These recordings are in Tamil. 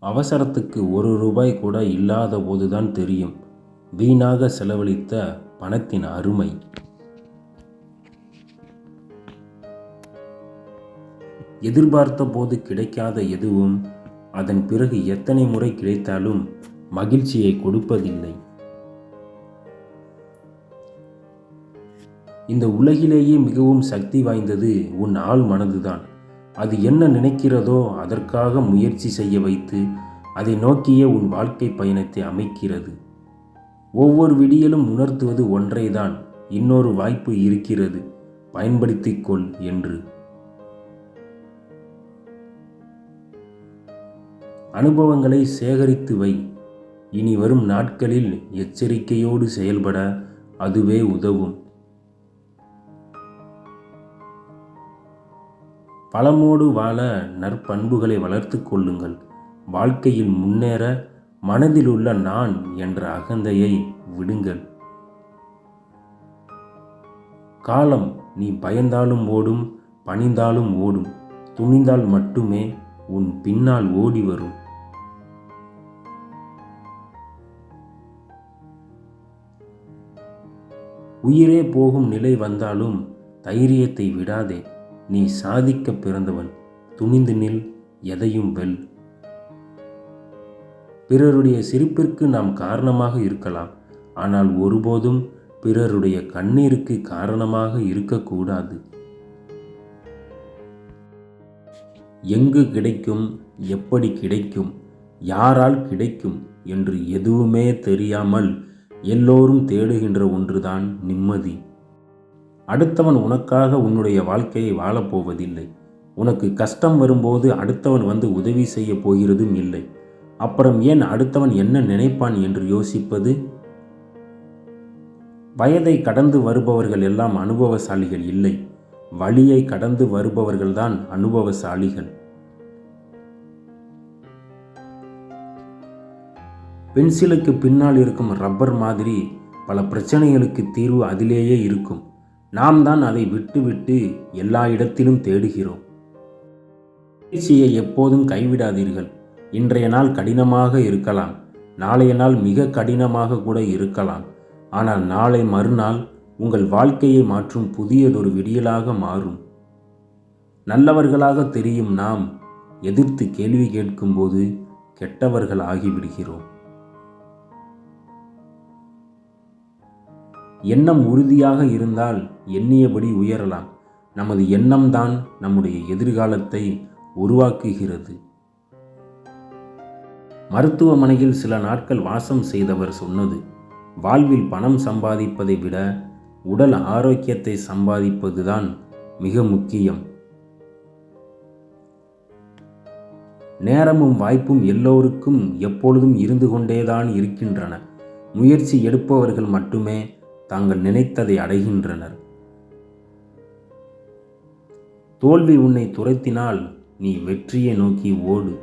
அவசரத்துக்கு ₹1 கூட இல்லாத போதுதான் தெரியும் வீணாக செலவழித்த பணத்தின் அருமை. எதிர்பார்த்த போது கிடைக்காத எதுவும் அதன் பிறகு எத்தனை முறை கிடைத்தாலும் மகிழ்ச்சியை கொடுப்பதில்லை. இந்த உலகிலேயே மிகவும் சக்தி வாய்ந்தது உன் ஆள் மனதுதான். அது என்ன நினைக்கிறதோ அதற்காக முயற்சி செய்ய வைத்து அதை நோக்கியே உன் வாழ்க்கை பயணத்தை அமைக்கிறது. ஒவ்வொரு விடியலும் உணர்த்துவது ஒன்றைதான், இன்னொரு வாய்ப்பு இருக்கிறது, பயன்படுத்திக்கொள் என்று. அனுபவங்களை சேகரித்து வை. இனி வரும் நாட்களில் எச்சரிக்கையோடு செயல்பட அதுவே உதவும். பலமோடு வாழ நற்பண்புகளை வளர்த்து கொள்ளுங்கள். வாழ்க்கையில் முன்னேற மனதில் உள்ள நான் என்ற அகந்தையை விடுங்கள். காலம் நீ பயந்தாலும் ஓடும், பணிந்தாலும் ஓடும். துணிந்தால் மட்டுமே உன் பின்னால் ஓடி வரும். உயிரே போகும் நிலை வந்தாலும் தைரியத்தை விடாதே. நீ சாதிக்க பிறந்தவன். துணிந்து நில், எதையும் வெல். பிறருடைய சிரிப்பிற்கு நாம் காரணமாக இருக்கலாம், ஆனால் ஒருபோதும் பிறருடைய கண்ணீருக்கு காரணமாக இருக்கக்கூடாது. எங்கு கிடைக்கும், எப்படி கிடைக்கும், யாரால் கிடைக்கும் என்று எதுவுமே தெரியாமல் எல்லோரும் தேடுகின்ற ஒன்றுதான் நிம்மதி. அடுத்தவன் உனக்காக உன்னுடைய வாழ்க்கையை வாழப்போவதில்லை. உனக்கு கஷ்டம் வரும்போது அடுத்தவன் வந்து உதவி செய்ய போகிறதும் இல்லை. அப்புறம் ஏன் அடுத்தவன் என்ன நினைப்பான் என்று யோசிப்பது? வயதை கடந்து வருபவர்கள் எல்லாம் அனுபவசாலிகள் இல்லை. வழியை கடந்து வருபவர்கள்தான் அனுபவசாலிகள். பென்சிலுக்கு பின்னால் இருக்கும் ரப்பர் மாதிரி பல பிரச்சனைகளுக்கு தீர்வு அதிலேயே இருக்கும். நாம் தான் அதை விட்டு எல்லா இடத்திலும் தேடுகிறோம். முயற்சியை எப்போதும் கைவிடாதீர்கள். இன்றைய நாள் கடினமாக இருக்கலாம், நாளைய நாள் மிக கடினமாக கூட இருக்கலாம். ஆனால் நாளை மறுநாள் உங்கள் வாழ்க்கையை மாற்றும் புதியதொரு விடியலாக மாறும். நல்லவர்களாக தெரியும் நாம் எதிர்த்து கேள்வி கேட்கும்போது கெட்டவர்கள் ஆகிவிடுகிறோம். எண்ணம் உறுதியாக இருந்தால் எண்ணியபடி உயரலாம். நமது எண்ணம்தான் நம்முடைய எதிர்காலத்தை உருவாக்குகிறது. மருத்துவமனையில் சில நாட்கள் வாசம் செய்தவர் சொன்னது, வாழ்வில் பணம் சம்பாதிப்பதை விட உடல் ஆரோக்கியத்தை சம்பாதிப்பதுதான் மிக முக்கியம். நேரமும் வாய்ப்பும் எல்லோருக்கும் எப்பொழுதும் இருந்து கொண்டேதான் இருக்கின்றன. முயற்சி எடுப்பவர்கள் மட்டுமே தாங்கள் நினைத்ததை அடைகின்றனர். தோல்வி உன்னை துரத்தினால் நீ வெற்றியை நோக்கி ஓடு.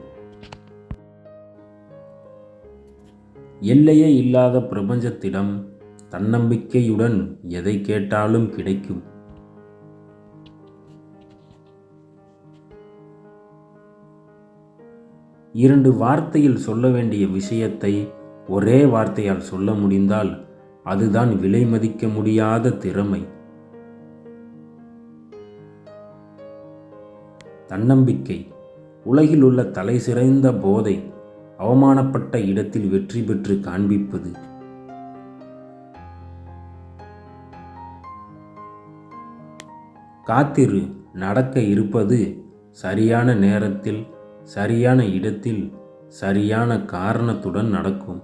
எல்லையே இல்லாத பிரபஞ்சத்திடம் தன்னம்பிக்கையுடன் எதை கேட்டாலும் கிடைக்கும். இரண்டு வார்த்தையில் சொல்ல வேண்டிய விஷயத்தை ஒரே வார்த்தையால் சொல்ல முடிந்தால் அதுதான் விலை மதிக்க முடியாத திறமை. தன்னம்பிக்கை உலகில் உள்ள தலை சிறந்த போதை. அவமானப்பட்ட இடத்தில் வெற்றி பெற்று காண்பிப்பது. காத்திரு, நடக்க இருப்பது சரியான நேரத்தில், சரியான இடத்தில், சரியான காரணத்துடன் நடக்கும்.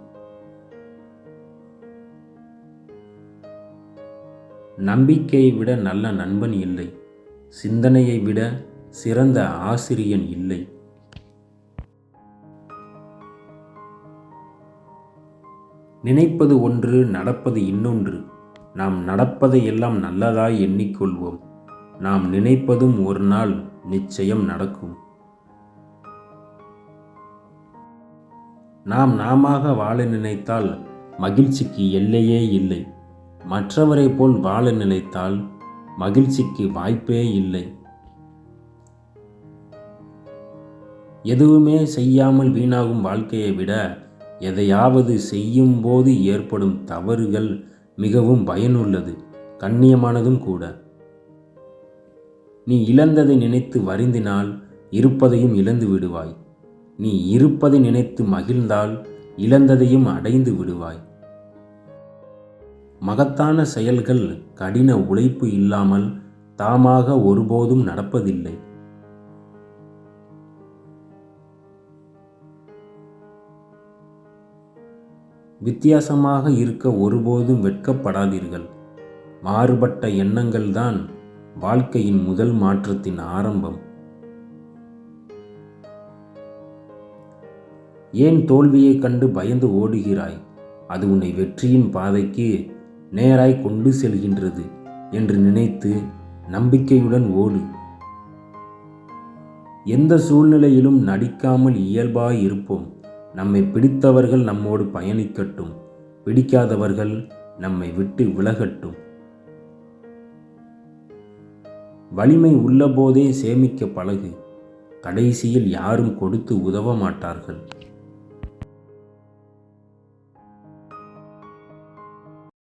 நம்பிக்கையை விட நல்ல நண்பன் இல்லை. சிந்தனையை விட சிறந்த ஆசிரியன் இல்லை. நினைப்பது ஒன்று, நடப்பது இன்னொன்று. நாம் நடப்பதை எல்லாம் நல்லதாய் எண்ணிக்கொள்வோம். நாம் நினைப்பதும் ஒரு நாள் நிச்சயம் நடக்கும். நாமாக வாழ நினைத்தால் மகிழ்ச்சிக்கு எல்லையே இல்லை. மற்றவரை போல் வாழ நினைத்தால் மகிழ்ச்சிக்கு வாய்ப்பே இல்லை. எதுவுமே செய்யாமல் வீணாகும் வாழ்க்கையை விட எதையாவது செய்யும்போது ஏற்படும் தவறுகள் மிகவும் பயனுள்ளது, கண்ணியமானதும் கூட. நீ இழந்ததை நினைத்து வருந்தினால் இருப்பதையும் இழந்து விடுவாய். நீ இருப்பதை நினைத்து மகிழ்ந்தால் இழந்ததையும் அடைந்து விடுவாய். மகத்தான செயல்கள் கடின உழைப்பு இல்லாமல் தாமாக ஒருபோதும் நடப்பதில்லை. வித்தியாசமாக இருக்க ஒருபோதும் வெட்கப்படாதீர்கள். மாறுபட்ட எண்ணங்கள்தான் வாழ்க்கையின் முதல் மாற்றத்தின் ஆரம்பம். ஏன் தோல்வியைக் கண்டு பயந்து ஓடுகிறாய்? அது உன்னை வெற்றியின் பாதைக்கு நேராய் கொண்டு செல்கின்றது என்று நினைத்து நம்பிக்கையுடன் ஓடு. எந்த சூழ்நிலையிலும் நடிக்காமல் இயல்பாய் இருப்போம். நம்மை பிடித்தவர்கள் நம்மோடு பயணிக்கட்டும், பிடிக்காதவர்கள் நம்மை விட்டு விலகட்டும். வலிமை உள்ளபோதே சேமிக்க பழகு. கடைசியில் யாரும் கொடுத்து உதவ மாட்டார்கள்.